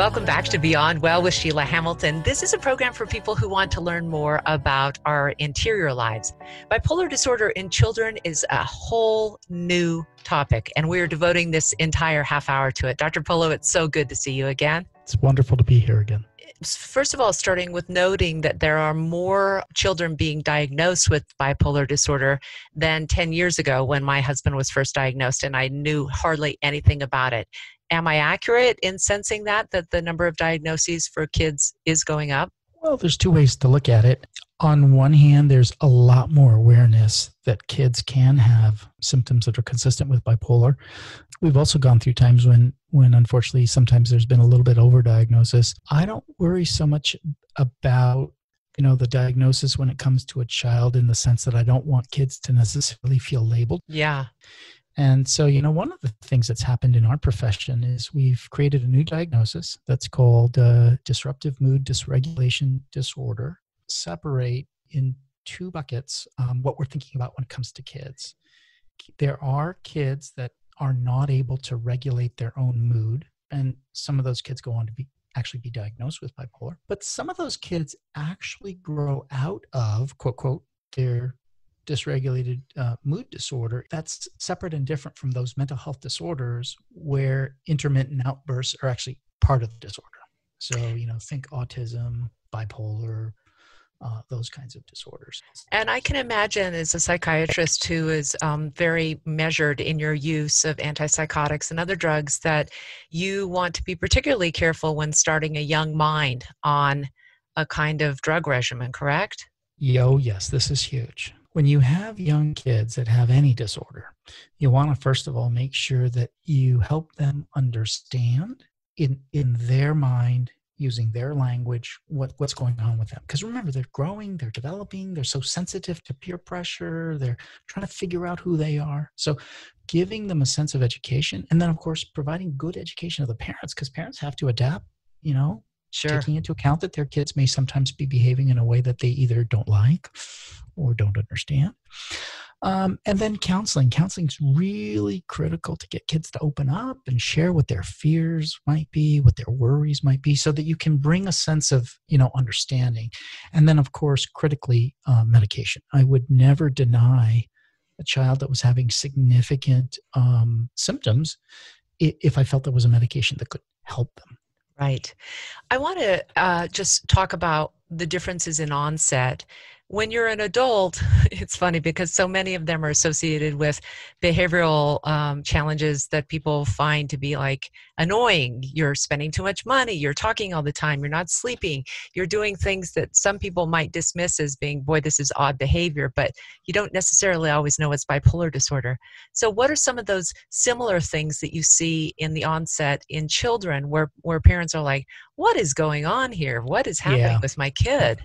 Welcome back to Beyond Well with Sheila Hamilton. This is a program for people who want to learn more about our interior lives. Bipolar disorder in children is a whole new topic, and we are devoting this entire half hour to it. Dr. Polo, it's so good to see you again. It's wonderful to be here again. First of all, starting with noting that there are more children being diagnosed with bipolar disorder than 10 years ago when my husband was first diagnosed, and I knew hardly anything about it. Am I accurate in sensing that the number of diagnoses for kids is going up? Well, there's two ways to look at it. On one hand, there's a lot more awareness that kids can have symptoms that are consistent with bipolar. We've also gone through times when unfortunately sometimes there's been a little bit overdiagnosis. I don't worry so much about the diagnosis when it comes to a child, in the sense that I don't want kids to necessarily feel labeled. Yeah. And so, one of the things that's happened in our profession is we've created a new diagnosis that's called disruptive mood dysregulation disorder. Separate in two buckets what we're thinking about when it comes to kids. There are kids that are not able to regulate their own mood, and some of those kids go on to actually be diagnosed with bipolar. But some of those kids actually grow out of, quote, quote, their dysregulated mood disorder. That's separate and different from those mental health disorders where intermittent outbursts are actually part of the disorder. So, think autism, bipolar, those kinds of disorders. And I can imagine, as a psychiatrist who is very measured in your use of antipsychotics and other drugs, that you want to be particularly careful when starting a young mind on a kind of drug regimen, correct? Yes, this is huge. When you have young kids that have any disorder, you want to first of all make sure that you help them understand in their mind, using their language, what's going on with them. Because remember, they're growing, they're developing, they're so sensitive to peer pressure, they're trying to figure out who they are. So giving them a sense of education, and then of course providing good education of the parents, because parents have to adapt, Sure. Taking into account that their kids may sometimes be behaving in a way that they either don't like or don't understand. And then counseling. Counseling is really critical to get kids to open up and share what their fears might be, what their worries might be, so that you can bring a sense of, understanding. And then, of course, critically, medication. I would never deny a child that was having significant symptoms if I felt there was a medication that could help them. Right. I want to just talk about the differences in onset. When you're an adult, it's funny because so many of them are associated with behavioral challenges that people find to be like annoying. You're spending too much money. You're talking all the time. You're not sleeping. You're doing things that some people might dismiss as being, boy, this is odd behavior, but you don't necessarily always know it's bipolar disorder. So what are some of those similar things that you see in the onset in children where parents are like, what is going on here? What is happening with my kid?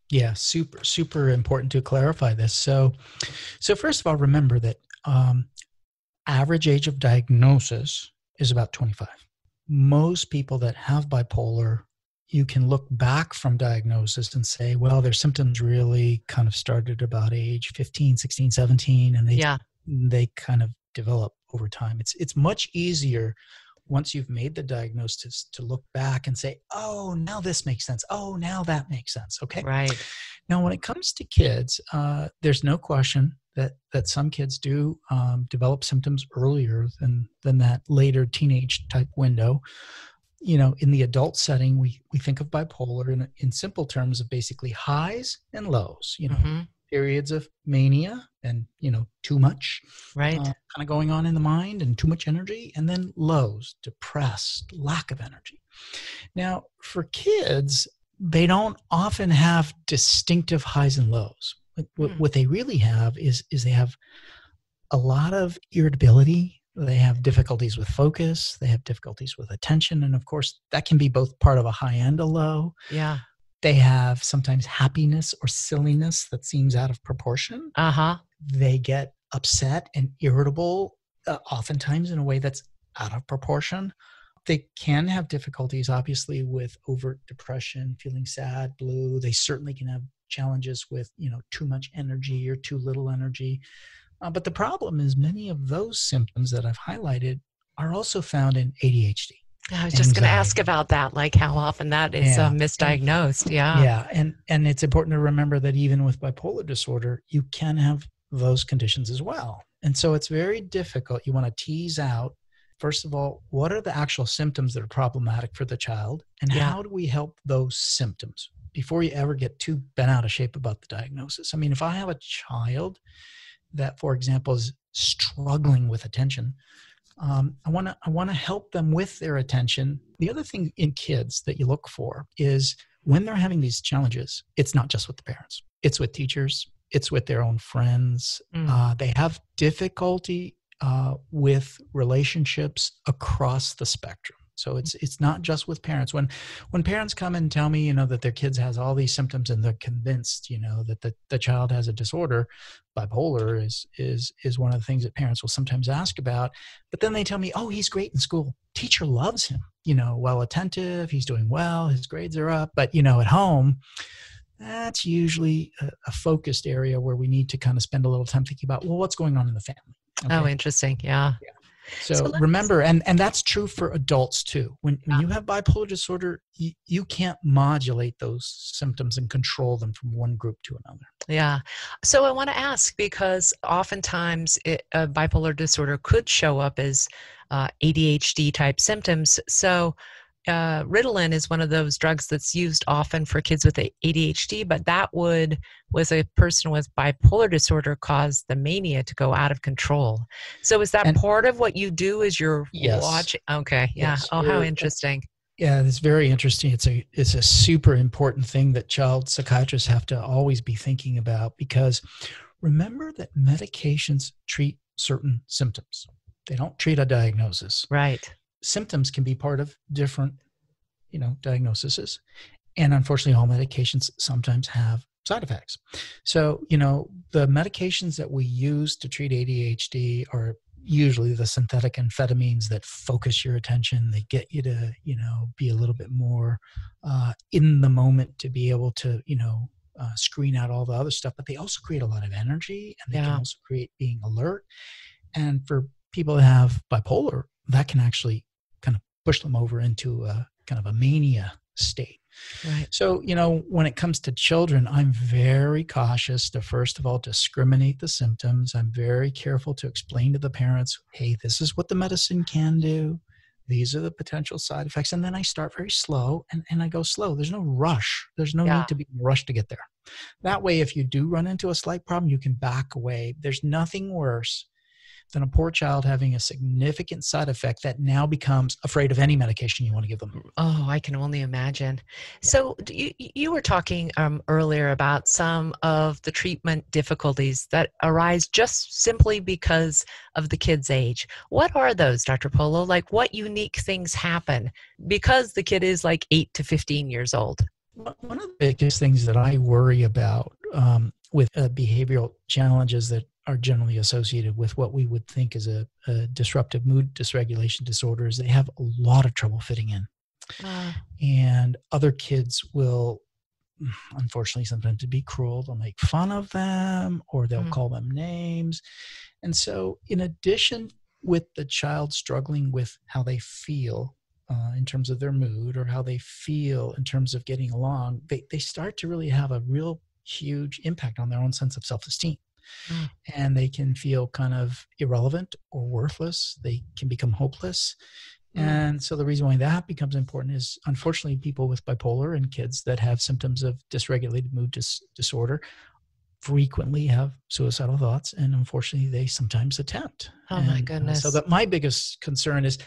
Yeah, super, super important to clarify this. So first of all, remember that average age of diagnosis is about 25. Most people that have bipolar, you can look back from diagnosis and say, well, their symptoms really kind of started about age 15, 16, 17, and they kind of develop over time. It's much easier once you've made the diagnosis to look back and say, oh, now this makes sense. Oh, now that makes sense. Okay. Right. Now, when it comes to kids, there's no question that some kids do develop symptoms earlier than that later teenage type window. In the adult setting, we think of bipolar in simple terms of basically highs and lows, periods of mania and, too much kind of going on in the mind and too much energy, and then lows, depressed, lack of energy. Now, for kids, they don't often have distinctive highs and lows. What they really have is they have a lot of irritability. They have difficulties with focus. They have difficulties with attention. And of course, that can be both part of a high and a low. Yeah. They have sometimes happiness or silliness that seems out of proportion. They get upset and irritable, oftentimes in a way that's out of proportion. They can have difficulties, obviously, with overt depression, feeling sad, blue. They certainly can have challenges with, too much energy or too little energy. But the problem is many of those symptoms that I've highlighted are also found in ADHD. I was just going to ask anxiety. about that, like how often that is Yeah. And misdiagnosed. Yeah. yeah, and it's important to remember that even with bipolar disorder, you can have those conditions as well. And so it's very difficult. You want to tease out, first of all, what are the actual symptoms that are problematic for the child, and Yeah. how do we help those symptoms before you ever get too bent out of shape about the diagnosis? I mean, if I have a child that, for example, is struggling with attention, I want to help them with their attention. The other thing in kids that you look for is when they're having these challenges, it's not just with the parents, it's with teachers, it's with their own friends. Mm. They have difficulty with relationships across the spectrum. So it's not just with parents. When parents come and tell me, that their kids has all these symptoms and they're convinced, that the child has a disorder, bipolar is one of the things that parents will sometimes ask about. But then they tell me, oh, he's great in school. Teacher loves him, well attentive, he's doing well, his grades are up. But, at home, that's usually a focused area where we need to kind of spend a little time thinking about, well, what's going on in the family? Oh, Okay. interesting. Yeah. Yeah. So So let me, remember, and that's true for adults too. When you have bipolar disorder, you can't modulate those symptoms and control them from one group to another. yeah. So I want to ask because oftentimes bipolar disorder could show up as ADHD type symptoms. So Ritalin is one of those drugs that's used often for kids with ADHD, but that would, with a person with bipolar disorder, cause the mania to go out of control. So is that And part of what you do as you're yes, watching? Okay, yeah. yes, Oh, how interesting. yeah, it's very interesting. It's a super important thing that child psychiatrists have to always be thinking about, because remember that medications treat certain symptoms. They don't treat a diagnosis. Right. Symptoms can be part of different, diagnoses. And unfortunately, all medications sometimes have side effects. So, the medications that we use to treat ADHD are usually the synthetic amphetamines that focus your attention. They get you to, be a little bit more in the moment to be able to, screen out all the other stuff. But they also create a lot of energy, and they can Yeah. also create being alert. And for people that have bipolar, that can actually kind of push them over into a kind of a mania state. Right. So, when it comes to children, I'm very cautious to, first of all, discriminate the symptoms. I'm very careful to explain to the parents, hey, this is what the medicine can do. These are the potential side effects. And then I start very slow and I go slow. There's no rush. There's no Yeah. need to be rushed to get there. That way, if you do run into a slight problem, you can back away. There's nothing worse than a poor child having a significant side effect that now becomes afraid of any medication you want to give them. Oh, I can only imagine. Yeah. So you were talking earlier about some of the treatment difficulties that arise just simply because of the kid's age. What are those, Dr. Polo? Like what unique things happen because the kid is like 8 to 15 years old? One of the biggest things that I worry about with behavioral challenges that are generally associated with what we would think is a disruptive mood dysregulation disorder is they have a lot of trouble fitting in. Uh, And other kids will, unfortunately, sometimes be cruel. They'll make fun of them or they'll mm, call them names. And so, in addition, with the child struggling with how they feel in terms of their mood or how they feel in terms of getting along, they start to really have a real huge impact on their own sense of self-esteem. mm, And they can feel kind of irrelevant or worthless. They can become hopeless. mm. And so the reason why that becomes important is, unfortunately, people with bipolar and kids that have symptoms of dysregulated mood disorder frequently have suicidal thoughts, and unfortunately they sometimes attempt. Oh my And so goodness. that my biggest concern is,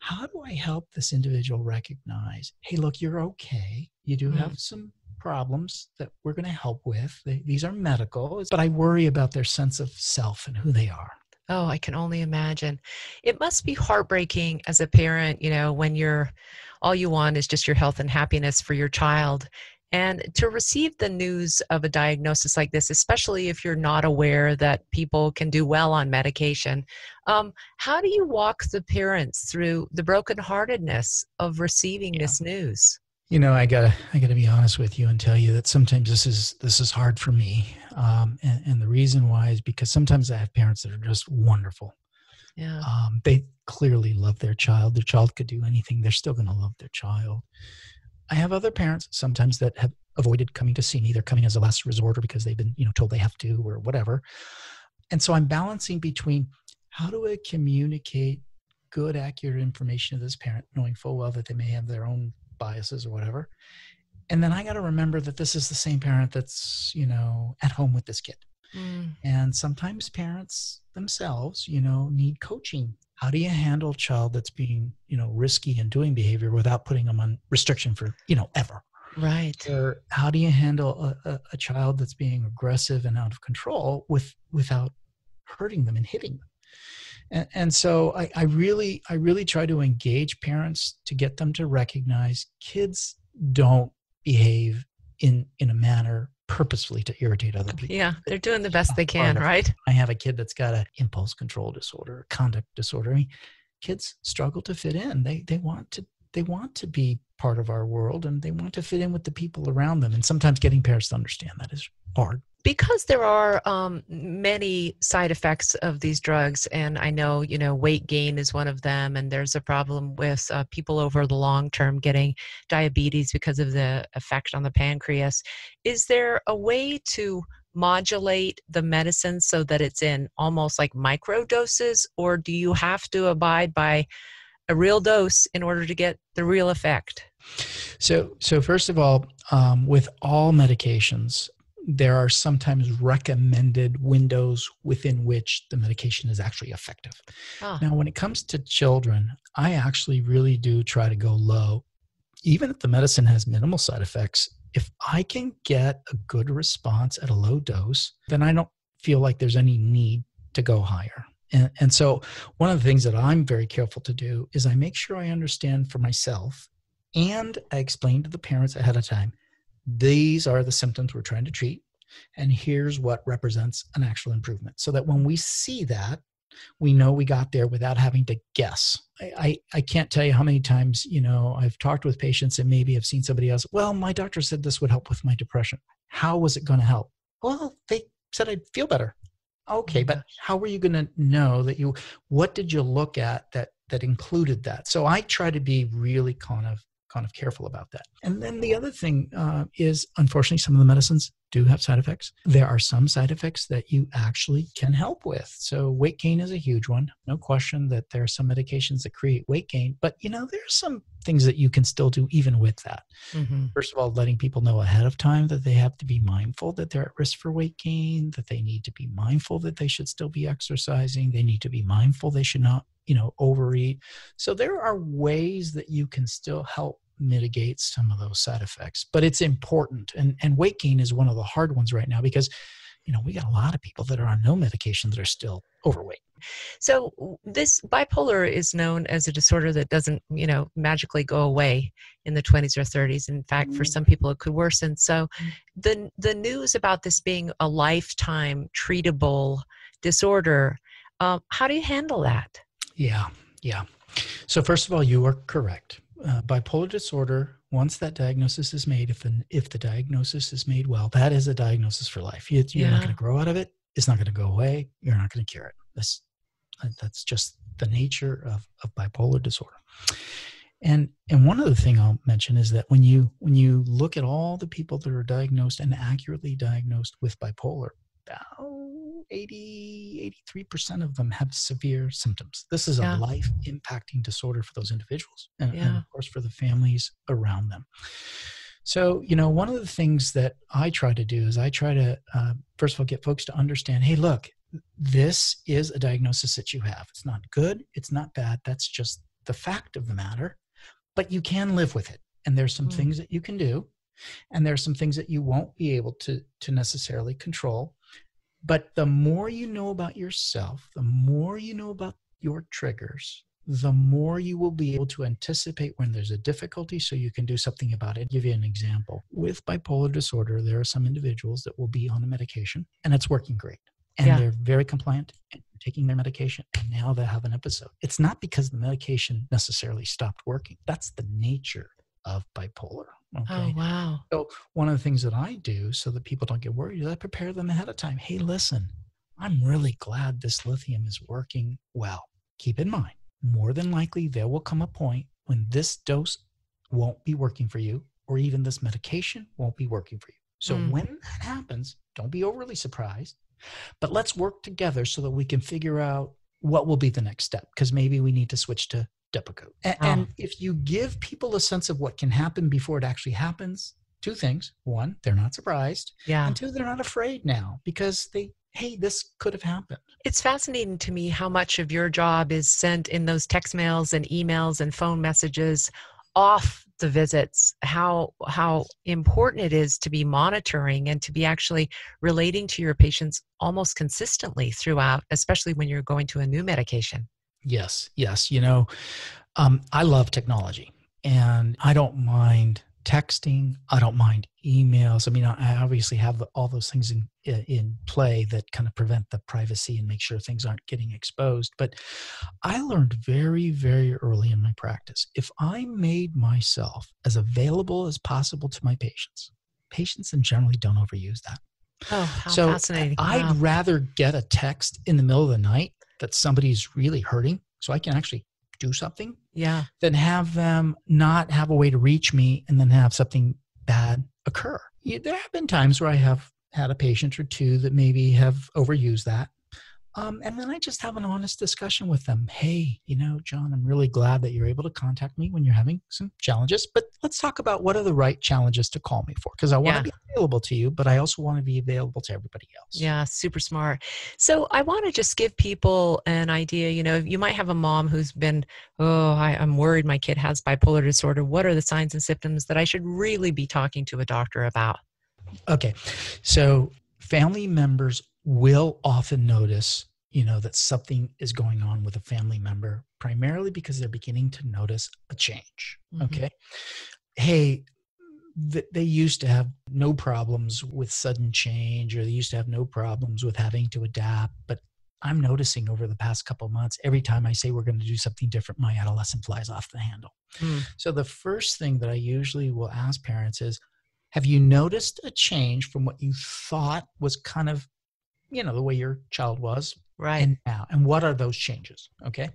how do I help this individual recognize, hey, look, you're okay, you do Mm. have some problems that we're going to help with, these are medical, but I worry about their sense of self and who they are. Oh, I can only imagine. It must be heartbreaking as a parent, when you're all you want is just your health and happiness for your child. And to receive the news of a diagnosis like this, especially if you're not aware that people can do well on medication, how do you walk the parents through the brokenheartedness of receiving Yeah. this news? I gotta be honest with you and tell you that sometimes this is hard for me, and the reason why is because sometimes I have parents that are just wonderful. Yeah. They clearly love their child. Their child could do anything. They're still going to love their child. I have other parents sometimes that have avoided coming to see me. They're coming as a last resort or because they've been, told they have to or whatever. And so I'm balancing between how do I communicate good, accurate information to this parent, knowing full well that they may have their own biases or whatever. And then I got to remember that this is the same parent that's, at home with this kid. Mm, And sometimes parents themselves, need coaching. How do you handle a child that's being, risky and doing behavior without putting them on restriction for, ever? right. Or how do you handle a child that's being aggressive and out of control without hurting them and hitting them? And so I really try to engage parents to get them to recognize kids don't behave in a manner purposefully to irritate other people. Yeah, they're doing the It's best not they part can, of. right? I have a kid that's got an impulse control disorder, conduct disorder. I mean, kids struggle to fit in. They want to be part of our world, and they want to fit in with the people around them. And sometimes getting parents to understand that is hard. Because there are many side effects of these drugs, and I know, weight gain is one of them, and there's a problem with people over the long term getting diabetes because of the effect on the pancreas. Is there a way to modulate the medicine so that it's in almost like micro doses, or do you have to abide by a real dose in order to get the real effect? So first of all, with all medications, there are sometimes recommended windows within which the medication is actually effective. Ah, Now, when it comes to children, I actually really do try to go low. Even if the medicine has minimal side effects, if I can get a good response at a low dose, then I don't feel like there's any need to go higher. And so one of the things that I'm very careful to do is I make sure I understand for myself and I explain to the parents ahead of time, these are the symptoms we're trying to treat. And here's what represents an actual improvement. So that when we see that, we know we got there without having to guess. I can't tell you how many times, I've talked with patients and maybe have seen somebody else. Well, my doctor said this would help with my depression. How was it going to help? Well, they said I'd feel better. oh my Okay, but gosh. how were you going to know what did you look at that included that? So I try to be really kind of careful about that. And then the other thing is, unfortunately, some of the medicines do have side effects. There are some side effects that you actually can help with. So weight gain is a huge one. No question that there are some medications that create weight gain, but there's some things that you can still do even with that. Hmm. First of all, letting people know ahead of time that they have to be mindful that they're at risk for weight gain, that they need to be mindful that they should still be exercising. They need to be mindful they should not, overeat. So there are ways that you can still help mitigate some of those side effects, but it's important. And weight gain is one of the hard ones right now because, we got a lot of people that are on no medication that are still overweight. So this bipolar is known as a disorder that doesn't, magically go away in the 20s or 30s. In fact, for some people, it could worsen. So the news about this being a lifetime treatable disorder, how do you handle that? Yeah, yeah. So first of all, you are correct. Bipolar disorder, once that diagnosis is made, if the diagnosis is made well, that is a diagnosis for life. You're not going Yeah. to grow out of it. It's not going to go away. You're not going to cure it. That's just the nature of bipolar disorder. And one other thing I'll mention is that when you look at all the people that are diagnosed and accurately diagnosed with bipolar, about 83% of them have severe symptoms. This is a Yeah. life impacting disorder for those individuals and Yeah. of course for the families around them. So, one of the things that I try to do is I try to, first of all, get folks to understand, hey, look, this is a diagnosis that you have. It's not good. It's not bad. That's just the fact of the matter, but you can live with it. And there's some Mm, things that you can do, and there's some things that you won't be able to necessarily control. But the more you know about yourself, the more you know about your triggers, the more you will be able to anticipate when there's a difficulty so you can do something about it. I'll give you an example. With bipolar disorder, there are some individuals that will be on a medication and it's working great. And yeah. they're very compliant and taking their medication. And now they have an episode. It's not because the medication necessarily stopped working. That's the nature of bipolar. Oh, Okay. wow. So one of the things that I do so that people don't get worried is I prepare them ahead of time. Hey, listen, I'm really glad this lithium is working well. keep in mind, more than likely there will come a point when this dose won't be working for you, or even this medication won't be working for you. So Mm. when that happens, don't be overly surprised, but let's work together so that we can figure out what will be the next step, because maybe we need to switch to Depakote. Oh, And if you give people a sense of what can happen before it actually happens, two things. One, they're not surprised. yeah. And two, they're not afraid now because hey, this could have happened. It's fascinating to me how much of your job is sent in those text mails and emails and phone messages off the visits, how important it is to be monitoring and to be actually relating to your patients almost consistently throughout, especially when you're going to a new medication. Yes, yes. I love technology, and I don't mind texting. I don't mind emails. I mean, I obviously have all those things in play that kind of prevent the privacy and make sure things aren't getting exposed. But I learned very, very early in my practice, if I made myself as available as possible to my patients and generally don't overuse that. Oh, how So fascinating. I'd Wow. rather get a text in the middle of the night that somebody's really hurting so I can actually do something Yeah. than have them not have a way to reach me and then have something bad occur. There have been times where I have had a patient or two that maybe have overused that. And then I just have an honest discussion with them. Hey, John, I'm really glad that you're able to contact me when you're having some challenges, but let's talk about what are the right challenges to call me for, because I want to Yeah. be available to you, but I also want to be available to everybody else. Yeah, super smart. So I want to just give people an idea. You might have a mom who's been, oh, I'm worried my kid has bipolar disorder. What are the signs and symptoms that I should really be talking to a doctor about? Okay. So family members will often notice, that something is going on with a family member, primarily because they're beginning to notice a change. Hmm. Okay. Hey, they used to have no problems with sudden change, or they used to have no problems with having to adapt. But I'm noticing over the past couple of months, every time I say we're going to do something different, my adolescent flies off the handle. Mm, So the first thing that I usually will ask parents is, have you noticed a change from what you thought was kind of, the way your child was right. and now? And what are those changes? Okay.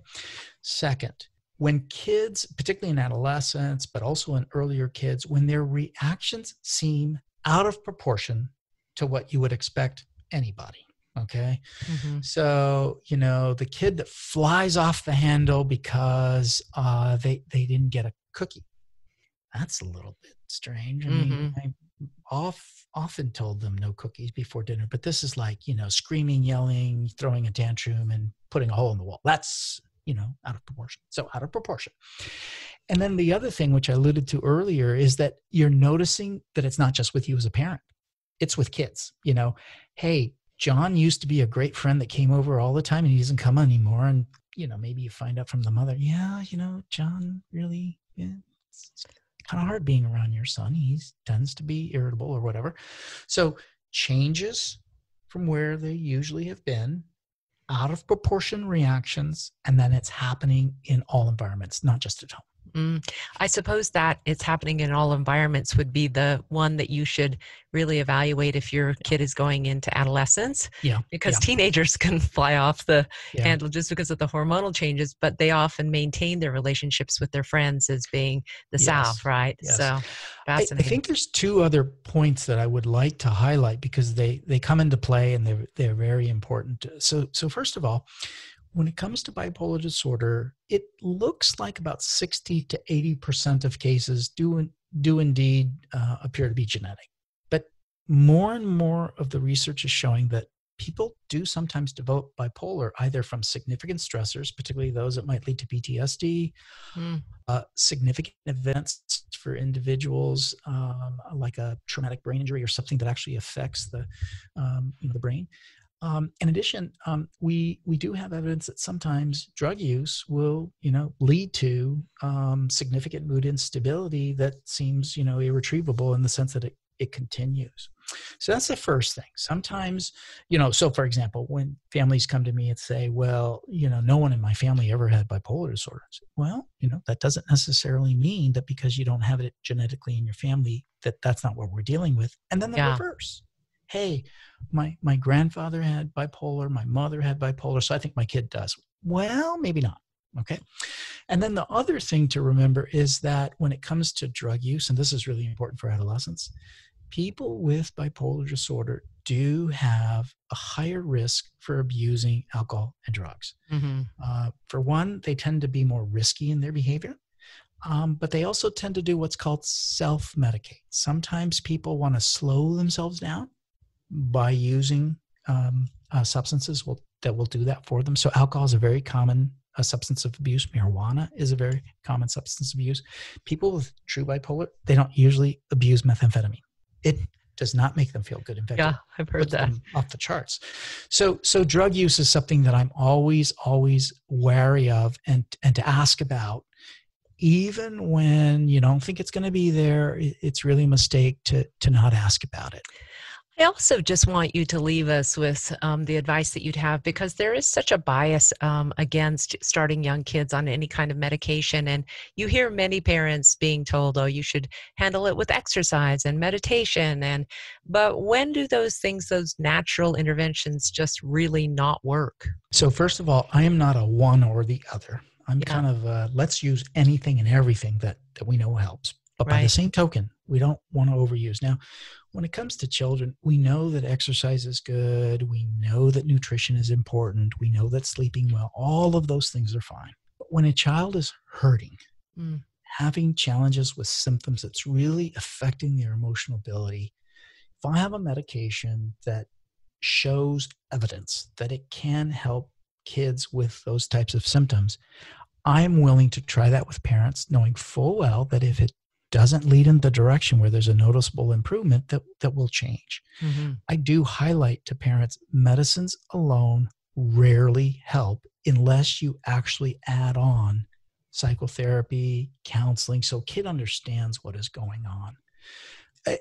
Second, when kids, particularly in adolescence, but also in earlier kids, when their reactions seem out of proportion to what you would expect anybody. Okay. Hmm. So, the kid that flies off the handle because they didn't get a cookie. That's a little bit strange. I mean, Hmm. I often told them no cookies before dinner, but this is like, screaming, yelling, throwing a tantrum, and putting a hole in the wall. That's, out of proportion. So out of proportion. And then the other thing, which I alluded to earlier, is that you're noticing that it's not just with you as a parent, it's with kids. Hey, John used to be a great friend that came over all the time and he doesn't come anymore. And, maybe you find out from the mother, yeah, John really, yeah, it's kind of hard being around your son. He tends to be irritable or whatever. So changes from where they usually have been, out of proportion reactions, and then it's happening in all environments, not just at home. Mm. I suppose that it's happening in all environments would be the one that you should really evaluate if your Yeah. kid is going into adolescence, Yeah. because Yeah. teenagers can fly off the Yeah. handle just because of the hormonal changes, but they often maintain their relationships with their friends as being the South, Yes. right? Yes. So I fascinating. think there's two other points that I would like to highlight because they come into play and they're very important. So first of all, when it comes to bipolar disorder, it looks like about 60 to 80% of cases do indeed appear to be genetic. But more and more of the research is showing that people do sometimes develop bipolar either from significant stressors, particularly those that might lead to PTSD, Mm, significant events for individuals, like a traumatic brain injury or something that actually affects the brain. In addition, we do have evidence that sometimes drug use will, lead to significant mood instability that seems, irretrievable in the sense that it continues. So that's the first thing. Sometimes, so for example, when families come to me and say, well, no one in my family ever had bipolar disorder. I say, well, that doesn't necessarily mean that because you don't have it genetically in your family, that's not what we're dealing with. And then the yeah. reverse. Hey, my grandfather had bipolar, my mother had bipolar, so I think my kid does. Well, maybe not. Okay. And then the other thing to remember is that when it comes to drug use, and this is really important for adolescents, people with bipolar disorder do have a higher risk for abusing alcohol and drugs. Mm-hmm. For one, they tend to be more risky in their behavior, but they also tend to do what's called self-medicate. Sometimes people want to slow themselves down by using substances that will do that for them. So alcohol is a very common substance of abuse. Marijuana is a very common substance of abuse. People with true bipolar, they don't usually abuse methamphetamine. It does not make them feel good. In fact, Yeah, it I've heard puts that. them off the charts. So drug use is something that I'm always wary of and to ask about. Even when you don't think it's going to be there, it's really a mistake to not ask about it. I also just want you to leave us with the advice that you'd have, because there is such a bias against starting young kids on any kind of medication. And you hear many parents being told, oh, you should handle it with exercise and meditation. But when do those things, those natural interventions, just really not work? So first of all, I am not a one or the other. I'm Yeah, kind of let's use anything and everything that we know helps. But by the right. same token, we don't want to overuse. Now, when it comes to children, we know that exercise is good. We know that nutrition is important. We know that sleeping well, all of those things are fine. But when a child is hurting, having challenges with symptoms that's really affecting their emotional ability, if I have a medication that shows evidence that it can help kids with those types of symptoms, I'm willing to try that with parents, knowing full well that if it doesn't lead in the direction where there's a noticeable improvement, that will change. Mm-hmm. I do highlight to parents, medicines alone rarely help unless you actually add on psychotherapy, counseling, so kid understands what is going on.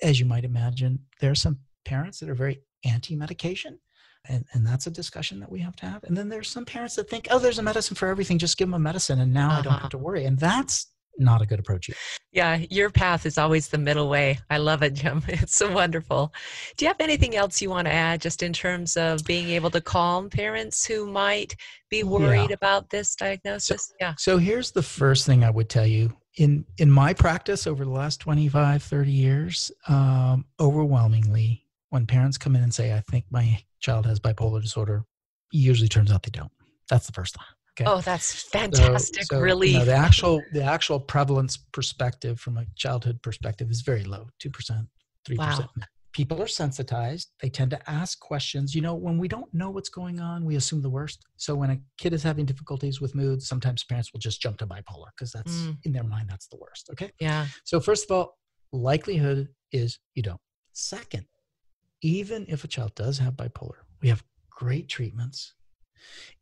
As you might imagine, there are some parents that are very anti-medication, and that's a discussion that we have to have. And then there's some parents that think, oh, there's a medicine for everything, just give them a medicine, and now I don't have to worry. And that's not a good approach either. Yeah, your path is always the middle way. I love it, Jim. It's so wonderful. Do you have anything else you want to add just in terms of being able to calm parents who might be worried about this diagnosis? So here's the first thing I would tell you. In my practice over the last 25, 30 years, overwhelmingly, when parents come in and say, I think my child has bipolar disorder, usually turns out they don't. That's the first thing. Okay. Oh, that's fantastic relief. The actual prevalence perspective from a childhood perspective is very low, 2%, 3%. Wow. People are sensitized. They tend to ask questions. When we don't know what's going on, we assume the worst. So when a kid is having difficulties with mood, sometimes parents will just jump to bipolar because that's in their mind, that's the worst. Okay. Yeah. So first of all, likelihood is you don't. Second, even if a child does have bipolar, we have great treatments.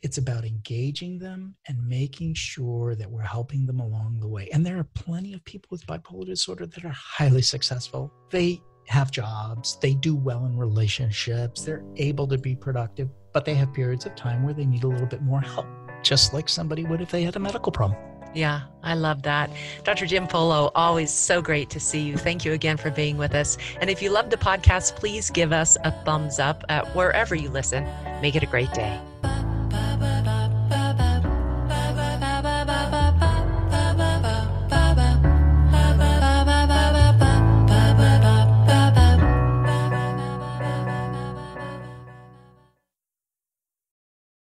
It's about engaging them and making sure that we're helping them along the way. And there are plenty of people with bipolar disorder that are highly successful. They have jobs, they do well in relationships, they're able to be productive, but they have periods of time where they need a little bit more help, just like somebody would if they had a medical problem. Yeah, I love that. Dr. Jim Polo, always so great to see you. Thank you again for being with us. And if you love the podcast, please give us a thumbs up at wherever you listen. Make it a great day.